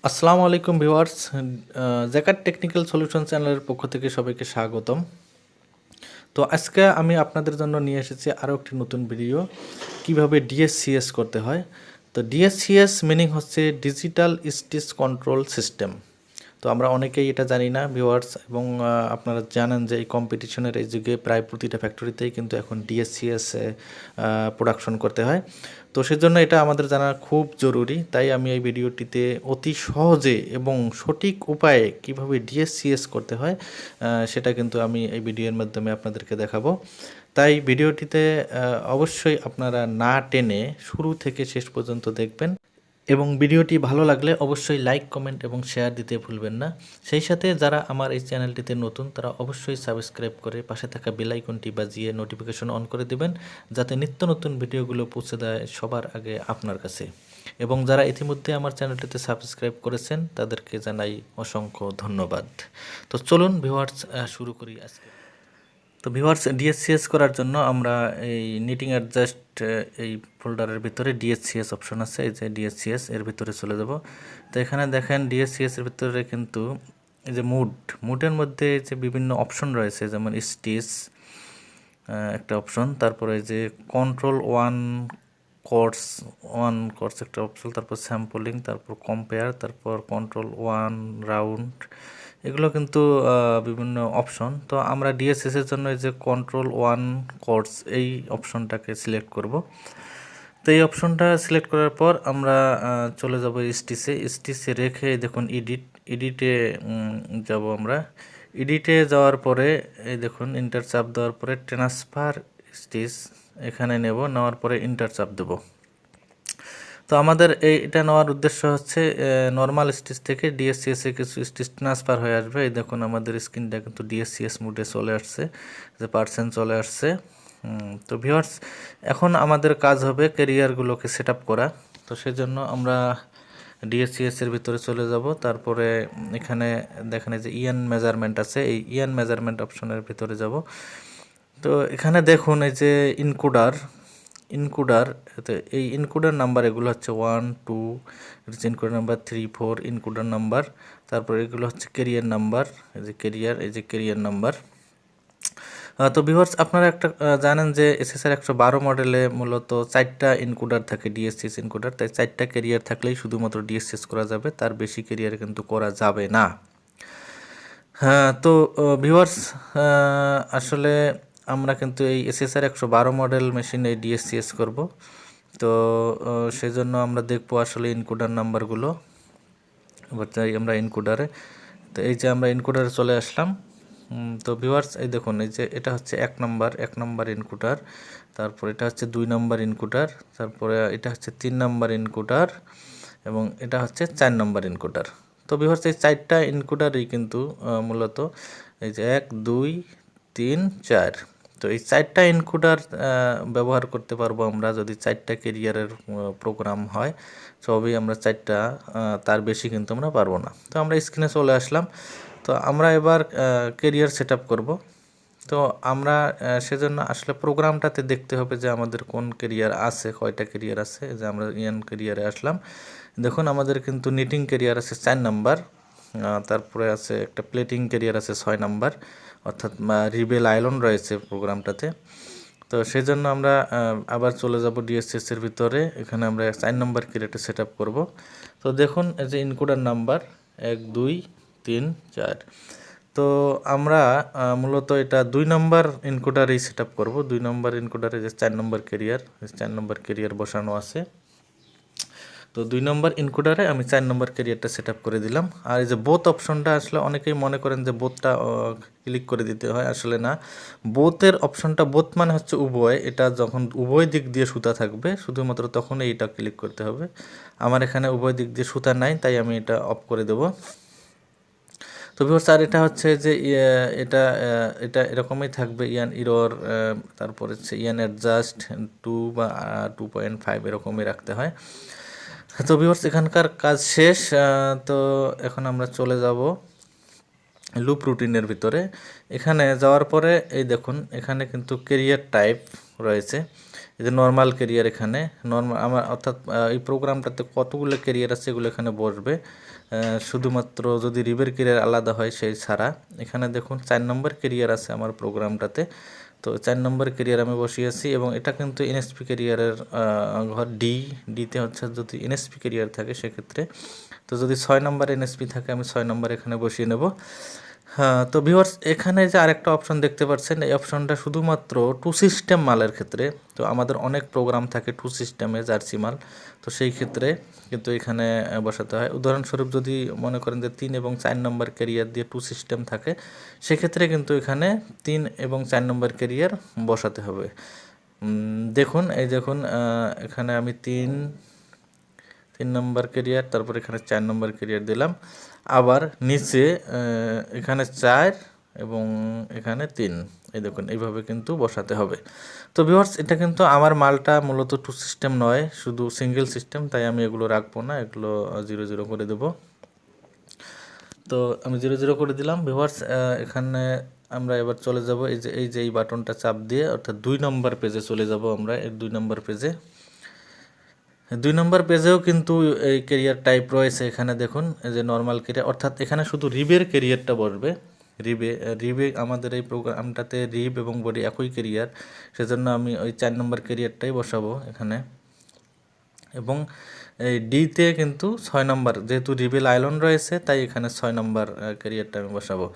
আসসালামু আলাইকুম viewers, jacquard technical solution চ্যানেলের পক্ষ থেকে সবাইকে স্বাগতম। তো আজকে আমি আপনাদের জন্য নিয়ে এসেছি আরও একটি নতুন ভিডিও, কিভাবে ডিএসসিএস করতে হয়। তো ডিএসসিএস মিনিং হচ্ছে ডিজিটাল স্টিচ কন্ট্রোল সিস্টেম। তো আমরা অনেকেই এটা জানি না ভিউয়ার্স, এবং আপনারা জানেন যে এই কম্পিটিশনের এই যুগে প্রায় প্রতিটা ফ্যাক্টরিতেই কিন্তু এখন ডিএসসিএস প্রোডাকশন করতে হয়। তো সেজন্য এটা আমাদের জানা খুব জরুরি। তাই আমি এই ভিডিওটিতে অতি সহজে এবং সঠিক উপায়ে কিভাবে ডিএসসিএস করতে হয় সেটা কিন্তু আমি এই ভিডিওর মাধ্যমে আপনাদেরকে দেখাবো। তাই ভিডিওটিতে অবশ্যই আপনারা না টেনে শুরু থেকে শেষ পর্যন্ত দেখবেন, এবং ভিডিওটি ভালো লাগলে অবশ্যই লাইক, কমেন্ট এবং শেয়ার দিতে ভুলবেন না। সেই সাথে যারা আমার এই চ্যানেলটিতে নতুন তারা অবশ্যই সাবস্ক্রাইব করে পাশে থাকা বেল আইকনটি বাজিয়ে নোটিফিকেশন অন করে দিবেন, যাতে নিত্য নতুন ভিডিওগুলো পৌঁছে দেয় সবার আগে আপনার কাছে। এবং যারা ইতিমধ্যে আমার চ্যানেলটিতে সাবস্ক্রাইব করেছেন তাদেরকে জানাই অসংখ্য ধন্যবাদ। তো চলুন ভিউয়ার্স, শুরু করি আজকে। তো ভিউয়ার্স, ডিএসসিএস করার জন্য আমরা এই নিটিং অ্যাডজাস্ট এই ফোল্ডারের ভিতরে ডিএসসিএস অপশন আছে, এই যে ডিএসসিএস এর ভিতরে চলে যাব। তো এখানে দেখেন ডিএসসিএস এর ভিতরে কিন্তু এই যে মুডের মধ্যে যে বিভিন্ন অপশন রয়েছে, যেমন স্টিচ একটা অপশন, তারপরে যে কন্ট্রোল ওয়ান কোর্স একটা অপশন, তারপর স্যাম্পলিং, তারপর কম্পেয়ার, তারপর কন্ট্রোল ওয়ান রাউন্ড, এগুলো কিন্তু বিভিন্ন অপশন। তো আমরা ডিএসএস এর জন্য এই যে কন্ট্রোল ওয়ান কোর্স এই অপশনটাকে সিলেক্ট করব। তো এই অপশনটা সিলেক্ট করার পর আমরা চলে যাব স্টিচে রেখে দেখুন এডিটে যাব। আমরা এডিটে যাওয়ার পরে এই দেখুন ইন্টার চাপ দেওয়ার পরে ট্রান্সফার স্টিচ এখানে নেওয়ার পরে ইন্টার চাপ দেব। তো আমাদের এটা নেওয়ার উদ্দেশ্য হচ্ছে নর্মাল স্টিচ থেকে ডিএসসিএসে কিছু স্টিচ ট্রান্সফার হয়ে আসবে। এই দেখুন আমাদের স্ক্রিনটা কিন্তু ডিএসসিএস মোডে চলে আসছে, যে পার্সেন্ট চলে আসছে। তো ভিউয়ার্স, এখন আমাদের কাজ হবে ক্যারিয়ারগুলোকে সেট আপ করা। তো সেজন্য আমরা ডিএসসিএস এর ভিতরে চলে যাব। তারপরে এখানে দেখেন যে ইয়ান মেজারমেন্ট আছে, এই ইয়ান মেজারমেন্ট অপশনের ভিতরে যাব। তো এখানে দেখুন এই যে ইনকুডার, তো এই ইনকুডার নাম্বার এগুলো হচ্ছে 1 2, ইনকুডার নাম্বার 3 4 ইনকুডার নাম্বার। তারপর এগুলো হচ্ছে কেরিয়ার নাম্বার, এই যে কেরিয়ার নাম্বার। তো ভিউয়ার্স, আপনারা একটা জানেন যে এসএসআর 112 মডেলে মূলত 4টা ইনকুডার থাকে, ডিএসসিএস ইনকুডার। তাই 4টা কেরিয়ার থাকলেই শুধুমাত্র ডিএসসিএস করা যাবে, তার বেশি কেরিয়ার কিন্তু করা যাবে না। হ্যাঁ, তো ভিউয়ার্স, আসলে আমরা কিন্তু এই এসএসআর 112 মডেল মেশিনে ডিএসসিএস করব। তো সেজন্য আমরা দেখব আসলে ইনকোডার নাম্বারগুলো। এবার যাই আমরা ইনকোডারে। তো এই যে আমরা ইনকোডারে চলে আসলাম। তো ভিউয়ার্স, এই দেখুন এই যে এটা হচ্ছে এক নাম্বার ইনকোডার, তারপর এটা হচ্ছে 2 নাম্বার ইনকোডার, তারপরে এটা হচ্ছে 3 নাম্বার ইনকোডার, এবং এটা হচ্ছে 4 নাম্বার ইনকোডার। তো ভিউয়ার্স, এই 4টা ইনকোডারই কিন্তু মূলত এই যে 1 2 3 4। তো এই 4টা ইনকোডার ব্যবহার করতে পারবো আমরা যদি 4টা কেরিয়ারের প্রোগ্রাম হয়। সবই আমরা 4টা, তার বেশি কিন্তু আমরা পারবো না। তো আমরা স্ক্রিনে চলে আসলাম। তো আমরা এবার কেরিয়ার সেট আপ করবো। তো আমরা সেজন্য আসলে প্রোগ্রামটাতে দেখতে হবে যে আমাদের কোন কেরিয়ার আছে, কয়টা কেরিয়ার আছে। যে আমরা ইয়ান কেরিয়ারে আসলাম, দেখুন আমাদের কিন্তু নিটিং কেরিয়ার আছে 4 নাম্বার, তারপরে আছে একটা প্লেটিং কেরিয়ার আছে 6 নাম্বার, অর্থাৎ রিবেল আইলন রয়েছে প্রোগ্রামটাতে। তো সেই জন্য আমরা আবার চলে যাব ডিএসএস এর ভিতরে। এখানে আমরা 4 নাম্বার কেরিয়ারটা সেট আপ করবো। তো দেখুন এই যে ইনকোডার নাম্বার 1 2 3 4। তো আমরা মূলত এটা 2 নাম্বার ইনকোডারেই সেট আপ করবো। 2 নাম্বার ইনকোডারে যে 4 নাম্বার কেরিয়ার বসানো আছে। তো 2 নম্বর ইনকোডারে আমি 4 নম্বর ক্যারিয়ারটা সেট আপ করে দিলাম। আর এই যে বোথ অপশনটা আসলে অনেকেই মনে করেন যে বোথটা ক্লিক করে দিতে হয়, আসলে না। বোথের অপশনটা, বোথ মানে হচ্ছে উভয়, এটা যখন উভয় দিক দিয়ে সুতা থাকবে শুধুমাত্র তখনই এটা ক্লিক করতে হবে। আমার এখানে উভয় দিক দিয়ে সুতা নাই, তাই আমি এটা অফ করে দেব। তো ভিউয়ার্স, আর এটা হচ্ছে যে এটা এরকমই থাকবে, ইয়ান ইরর, তারপর হচ্ছে ইয়ান অ্যাডজাস্ট 2 বা 2.5 এরকমই রাখতে হয়। তো ভিউয়ার্স, এখানকার কাজ শেষ। তো এখন আমরা চলে যাব লুপ রুটিনের ভিতরে। এখানে যাওয়ার পরে এই দেখুন এখানে কিন্তু কেরিয়ার টাইপ রয়েছে। এই যে নর্মাল ক্যারিয়ার, এখানে নর্মাল আমার অর্থাৎ এই প্রোগ্রামটাতে কতগুলো ক্যারিয়ার আছে এগুলো এখানে বসবে, শুধুমাত্র যদি রিবের ক্যারিয়ার আলাদা হয় সেই ছাড়া। এখানে দেখুন 4 নম্বর ক্যারিয়ার আছে আমার প্রোগ্রামটাতে, তো 4 নম্বর ক্যারিয়ার আমি বসিয়েছি এবং এটা কিন্তু এনএসপি ক্যারিয়ারের ঘর ডিতে হচ্ছে যদি এনএসপি ক্যারিয়ার থাকে সেক্ষেত্রে, তো যদি 6 নম্বর এনএসপি থাকে আমি 6 নম্বর এখানে বসিয়ে নেব। হ্যাঁ, তো ভিউয়ার্স এখানে যে আরেকটা অপশন দেখতে পাচ্ছেন, এই অপশনটা শুধুমাত্র টু সিস্টেম মালের ক্ষেত্রে। তো আমাদের অনেক প্রোগ্রাম থাকে টু সিস্টেমে জার্সি মাল, তো সেই ক্ষেত্রে কিন্তু এখানে বসাতে হয়। উদাহরণস্বরূপ যদি মনে করেন যে 3 এবং 4 নম্বর ক্যারিয়ার দিয়ে টু সিস্টেম থাকে, সেক্ষেত্রে কিন্তু এখানে 3 এবং 4 নম্বর ক্যারিয়ার বসাতে হবে। দেখুন এই দেখুন এখানে আমি 3 নম্বর ক্যারিয়ার, তারপর এখানে 4 নম্বর ক্যারিয়ার দিলাম, আবার নিচে এখানে 4 এবং এখানে 3, এই দেখুন এইভাবে কিন্তু বসাতে হবে। তো ভিউয়ার্স এটা কিন্তু আমার মালটা মূলত টু সিস্টেম নয়, শুধু সিঙ্গেল সিস্টেম, তাই আমি এগুলো রাখবো না, এগুলো 0 করে দেব। তো আমি 0 করে দিলাম। ভিউয়ার্স এখানে আমরা এবার চলে যাব এই যে এই বাটনটা চাপ দিয়ে, অর্থাৎ 2 নম্বর পেজে চলে যাব আমরা। এর 2 নম্বর পেজে, 2 নম্বর পেজেও কিন্তু এই ক্যারিয়ার টাইপ রয়েছে। এখানে দেখুন এই যে নর্মাল ক্যারিয়ার, অর্থাৎ এখানে শুধু রিবের ক্যারিয়ারটা বসবে। রিবে আমাদের এই প্রোগ্রামটাতে রিব এবং বডি একই ক্যারিয়ার, সেজন্য আমি ওই 4 নম্বর ক্যারিয়ারটাই বসাবো এখানে। এবং এই ডিতে কিন্তু 6 নম্বর, যেহেতু রিবেল আইলন রয়েছে তাই এখানে 6 নম্বর ক্যারিয়ারটা আমি বসাবো।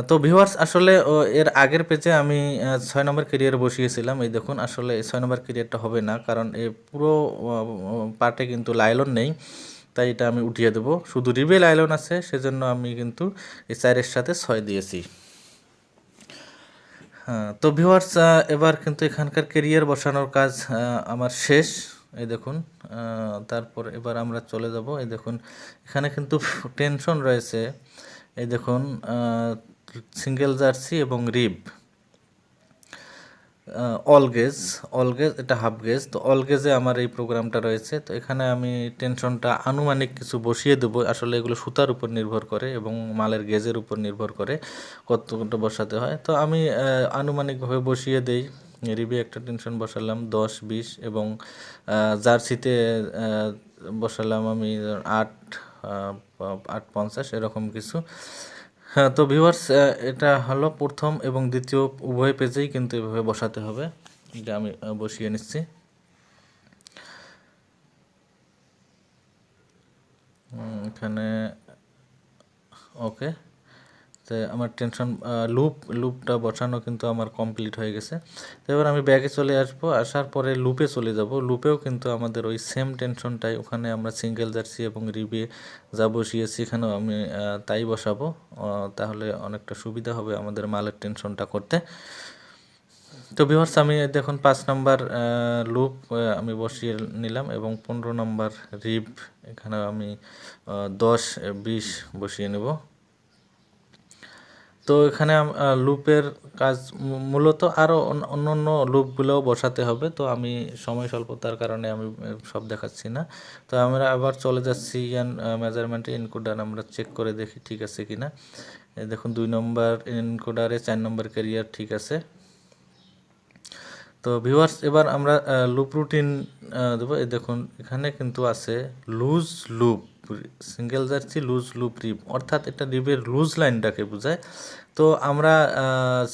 তো ভিউয়ার্স আসলে এর আগের পেজে আমি 6 নম্বর ক্যারিয়ার বসিয়েছিলাম। এই দেখুন আসলে 6 নম্বর ক্যারিয়ারটা হবে না, কারণ এই পুরো পার্টে কিন্তু লাইলন নেই, তাই এটা আমি উঠিয়ে দেবো। শুধু রিবেল আইলন আছে, সেজন্য আমি কিন্তু এই 4-এর সাথে 6 দিয়েছি। হ্যাঁ, তো ভিউয়ার্স এবার কিন্তু এখানকার ক্যারিয়ার বসানোর কাজ আমার শেষ। এই দেখুন তারপর এবার আমরা চলে যাব। এই দেখুন এখানে কিন্তু টেনশন রয়েছে। এই দেখুন সিঙ্গেল জার্সি এবং রিব, অল গেজ এটা হাফ গেজ। তো অল গেজে আমার এই প্রোগ্রামটা রয়েছে। তো এখানে আমি টেনশনটা আনুমানিক কিছু বসিয়ে দেবো, আসলে এগুলো সুতার উপর নির্ভর করে এবং মালের গেজের উপর নির্ভর করে কতটা বসাতে হয়। তো আমি আনুমানিকভাবে বসিয়ে দেই। রিবে একটা টেনশন বসালাম 10-20 এবং জার্সিতে বসালাম আমি 8-50 এরকম কিছু। হ্যাঁ, তো ভিউয়ার্স এটা হলো প্রথম এবং দ্বিতীয় উভয় পেজেই কিন্তু এভাবে বসাতে হবে। এটা আমি বসিয়ে নিচ্ছি। এখানে ওকে, তো আমার টেনশন লুপটা বসানো কিন্তু আমার কমপ্লিট হয়ে গেছে। তো এবার আমি ব্যাগে চলে আসবো, আসার পরে লুপে চলে যাব। লুপেও কিন্তু আমাদের ওই সেম টেনশনটাই, ওখানে আমরা সিঙ্গেল জার্সি এবং রিবে যা বসিয়েছি এখানেও আমি তাই বসাবো, তাহলে অনেকটা সুবিধা হবে আমাদের মালের টেনশনটা করতে। তো ভিউয়ার্স আমি দেখুন 5 নম্বর লুপ আমি বসিয়ে নিলাম এবং 15 নম্বর রিব এখানে আমি 10-20 বসিয়ে নেব। তো এখানে লুপের কাজ মূলত আরও অন্য লুপগুলোও বসাতে হবে, তো আমি সময় স্বল্পতার কারণে আমি সব দেখাচ্ছি না। তো আমরা আবার চলে যাচ্ছি মেজারমেন্টে ইনকোডার, আমরা চেক করে দেখি ঠিক আছে কি না। দেখুন 2 নম্বর ইনকোডারে 4 নম্বর ক্যারিয়ার ঠিক আছে। তো ভিউয়ার্স এবার আমরা লুপ রুটিন দেবো। এই দেখুন এখানে কিন্তু আছে loose loop, single jersey loose loop rib, অর্থাৎ এটা রিবের লুজ লাইনটাকে বোঝায়। তো আমরা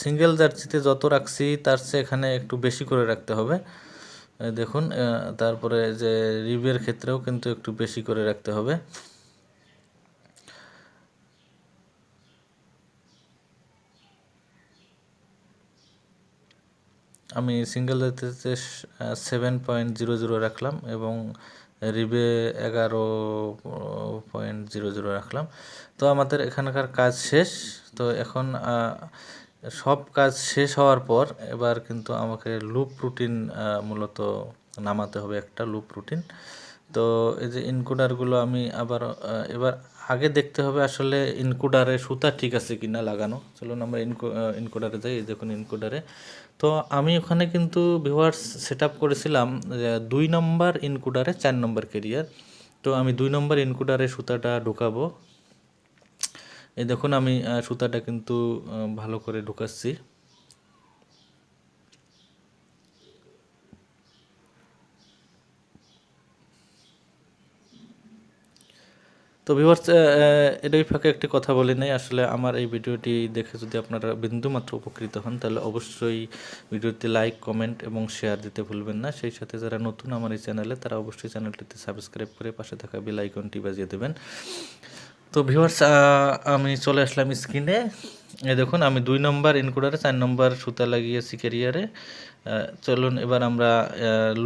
সিঙ্গেল জার্সিতে যত রাখছি তার চেয়ে এখানে একটু বেশি করে রাখতে হবে। দেখুন তারপরে যে রিবের ক্ষেত্রেও কিন্তু একটু বেশি করে রাখতে হবে। আমি সিঙ্গেল জার্সিতে 7.00 রাখলাম এবং রিবে 11.00 রাখলাম। তো আমাদের এখানকার কাজ শেষ। তো এখন সব কাজ শেষ হওয়ার পর এবার কিন্তু আমাকে লুপ রুটিন মূলত নামাতে হবে, একটা লুপ রুটিন। তো এই যে ইনকোডারগুলো আমি আবার এবার আগে দেখতে হবে আসলে ইনকোডারে সুতা ঠিক আছে কিনা লাগানো। চলুন আমরা ইনকোডারে যাই। এই দেখুন ইনকোডারে, তো আমি ওখানে কিন্তু ভিউয়ার্স সেট আপ করেছিলাম 2 নম্বর ইনকোডারে 4 নম্বর ক্যারিয়ার। তো আমি 2 নম্বর ইনকোডারে সুতাটা ঢুকাবো। এই দেখুন আমি সুতাটা কিন্তু ভালো করে ঢুকাচ্ছি। তো ভিউয়ার্স, এটাই ফাঁকে একটি কথা বলে নেই, আসলে আমার এই ভিডিওটি দেখে যদি আপনারা বিন্দুমাত্র উপকৃত হন তাহলে অবশ্যই ভিডিওতে লাইক, কমেন্ট এবং শেয়ার দিতে ভুলবেন না। সেই সাথে যারা নতুন আমার এই চ্যানেলে তারা অবশ্যই চ্যানেলটিতে সাবস্ক্রাইব করে পাশে থাকা বেল আইকনটি বাজিয়ে দেবেন। তো ভিউয়ার্স, আমি চলে আসলাম স্ক্রিনে। এই দেখুন, আমি 2 নম্বর ইনকোডারে 4 নম্বর সুতা লাগিয়েছি ক্যারিয়ারে। চলুন এবার আমরা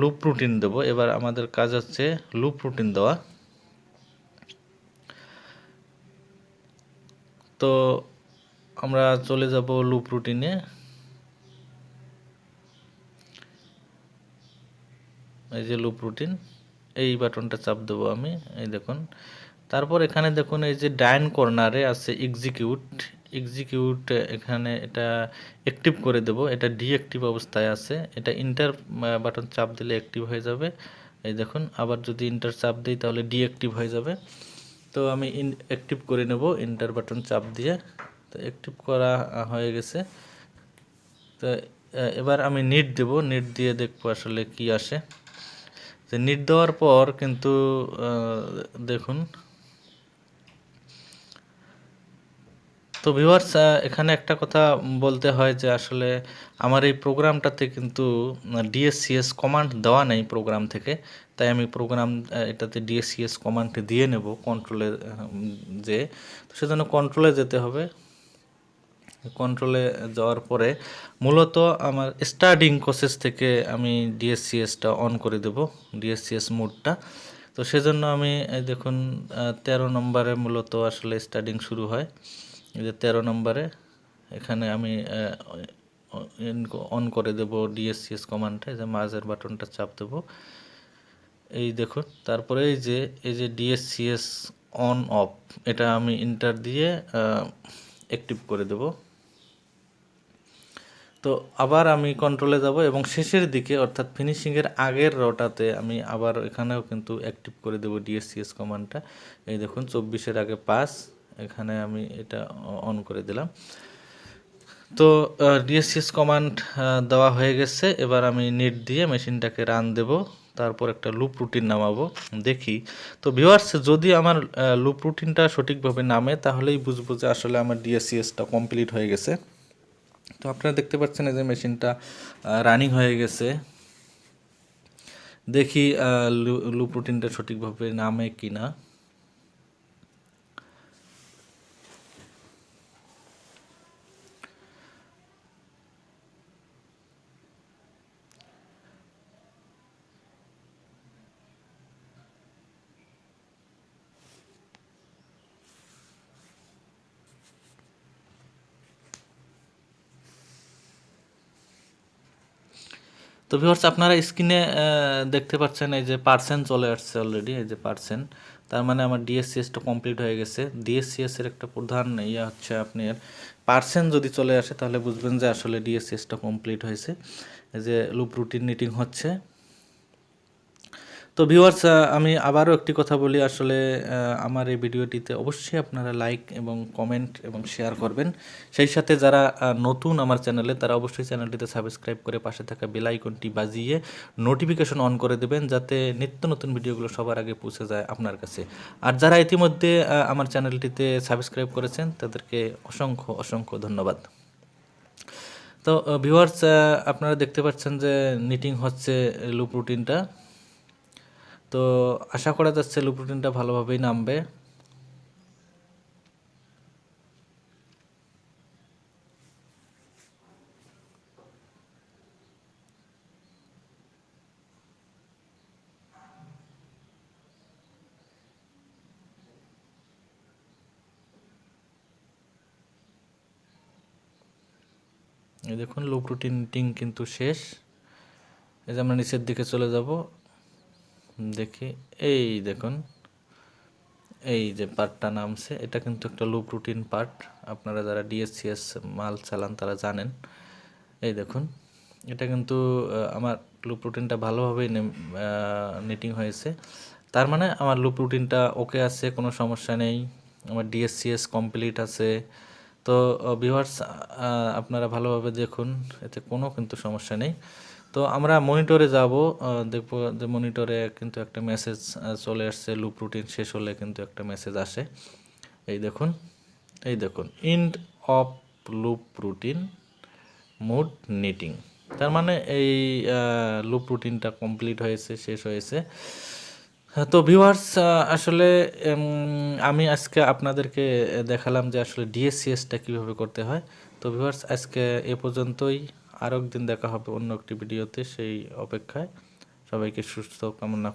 লুপ রুটিন দেব। এবার আমাদের কাজ হচ্ছে লুপ রুটিন দেওয়া। তো আমরা চলে যাব লুপ রুটিনে। এই যে লুপ রুটিন, এই বাটনটা চাপ দেবো আমি। এই দেখুন, তারপর এখানে দেখুন এই যে ডাইন কর্নারে আছে এক্সিকিউট, এখানে এটা অ্যাক্টিভ করে দেব। এটা ডিঅ্যাক্টিভ অবস্থায় আছে, এটা ইন্টার বাটন চাপ দিলে অ্যাক্টিভ হয়ে যাবে। এই দেখুন, আবার যদি ইন্টার চাপ দিই তাহলে ডিঅ্যাক্টিভ হয়ে যাবে। তো আমি অ্যাক্টিভ করে নেব ইন্টার বাটন চাপ দিয়ে। তো অ্যাক্টিভ করা হয়ে গেছে। তো এবার আমি নিট দেব, নিট দিয়ে দেখবো আসলে কি আসে। যে নিট দেওয়ার পর কিন্তু দেখুন, তো ভিউয়ার্স, এখানে একটা কথা বলতে হয় যে আসলে আমার এই প্রোগ্রামটাতে কিন্তু ডিএসসিএস কমান্ড দেওয়া নেই প্রোগ্রাম থেকে, তাই আমি প্রোগ্রাম এটাতে ডিএসসিএস কমান্ড দিয়ে নেব কন্ট্রোলে যে। তো সেজন্য কন্ট্রোলে যেতে হবে। কন্ট্রোলে যাওয়ার পরে মূলত আমার স্টার্টিং প্রসেস থেকে আমি ডিএসসিএসটা অন করে দেব, ডিএসসিএস মোডটা। তো সেজন্য আমি দেখুন 13 নম্বরে মূলত আসলে স্টার্টিং শুরু হয়। এই যে 13 নম্বরে এখানে আমি অন করে দেব ডিএসসিএস কমান্ডটা। এই যে মাঝের বাটনটা চাপ দেব, এই দেখুন। তারপরে এই যে ডিএসসিএস অন অফ, এটা আমি ইন্টার দিয়ে অ্যাক্টিভ করে দেব। তো আবার আমি কন্ট্রোলে যাব এবং শেষের দিকে অর্থাৎ ফিনিশিংয়ের আগের রটাতে আমি আবার এখানেও কিন্তু অ্যাক্টিভ করে দেব ডিএসসিএস কমান্ডটা। এই দেখুন 24-এর আগে 5, এখানে আমি এটা অন করে দিলাম। তো ডিএসসিএস কমান্ড দেওয়া হয়ে গেছে। এবার আমি নেট দিয়ে মেশিনটাকে রান দেব, তারপর একটা লুপ রুটিন নামাবো, দেখি। তো ভিউয়ার্স, যদি আমার লুপ রুটিনটা সঠিকভাবে নামে তাহলেই বুঝবো যে আসলে আমার ডিএসসিএসটা কমপ্লিট হয়ে গেছে। তো আপনারা দেখতে পাচ্ছেন এই যে মেশিনটা রানিং হয়ে গেছে। দেখি লুপ রুটিনটা সঠিকভাবে নামে কি না। তো ভিউয়ার্স, আপনারা স্ক্রিনে দেখতে পাচ্ছেন এই যে পার্সেন্ট চলে আসছে অলরেডি, এই যে পার্সেন্ট। তার মানে আমার ডিএসসিএসটা কমপ্লিট হয়ে গেছে। ডিএসসিএসের একটা প্রধান ইয়ে হচ্ছে আপনার পার্সেন্ট যদি চলে আসে তাহলে বুঝবেন যে আসলে ডিএসসিএসটা কমপ্লিট হয়েছে। এই যে লুপ রুটিন নিটিং হচ্ছে। তো ভিউয়ার্স, আমি আবারও একটি কথা বলি, আসলে আমার এই ভিডিওটিতে অবশ্যই আপনারা লাইক এবং কমেন্ট এবং শেয়ার করবেন। সেই সাথে যারা নতুন আমার চ্যানেলে তারা অবশ্যই চ্যানেলটিতে সাবস্ক্রাইব করে পাশে থাকা বেল আইকনটি বাজিয়ে নোটিফিকেশন অন করে দেবেন, যাতে নিত্য নতুন ভিডিওগুলো সবার আগে পৌঁছে যায় আপনার কাছে। আর যারা ইতিমধ্যে আমার চ্যানেলটিতে সাবস্ক্রাইব করেছেন তাদেরকে অসংখ্য অসংখ্য ধন্যবাদ। তো ভিউয়ার্স, আপনারা দেখতে পাচ্ছেন যে নিটিং হচ্ছে লুপ রুটিনটা। তো আশা করা যাচ্ছে লুপ রুটিনটা ভালোভাবেই নামবে। এই দেখুন লুপ রুটিন কিন্তু শেষ। এই যে আমরা নিচের দিকে চলে যাব, দেখি। এই দেখুন এই যে পার্টটা নামছে, এটা কিন্তু একটা লুপ রুটিন পার্ট। আপনারা যারা ডিএসসিএস মাল চালান তারা জানেন। এই দেখুন, এটা কিন্তু আমার লুপ রুটিনটা ভালোভাবেই নিটিং হয়েছে। তার মানে আমার লুপ রুটিনটা ওকে আছে, কোনো সমস্যা নেই। আমার ডিএসসিএস কমপ্লিট আছে। তো ভিউয়ার্স, আপনারা ভালোভাবে দেখুন, এতে কোনো কিন্তু সমস্যা নেই। তো আমরা মনিটরে যাব, দেখব যে মনিটরে কিন্তু একটা মেসেজ চলে আসছে, লুপ রুটিন শেষ হলে কিন্তু একটা মেসেজ আসে। এই দেখুন end of loop routine mode knitting, তার মানে এই লুপ রুটিনটা কমপ্লিট হয়েছে, শেষ হয়েছে। তো ভিউয়ার্স, আসলে আমি আজকে আপনাদেরকে দেখালাম যে আসলে ডিএসসিএসটা কীভাবে করতে হয়। তো ভিউয়ার্স, আজকে এ পর্যন্তই। আরও একদিন দেখা হবে অন্য একটি ভিডিওতে, সেই অপেক্ষায়। সবাইকে সুস্থ কামনা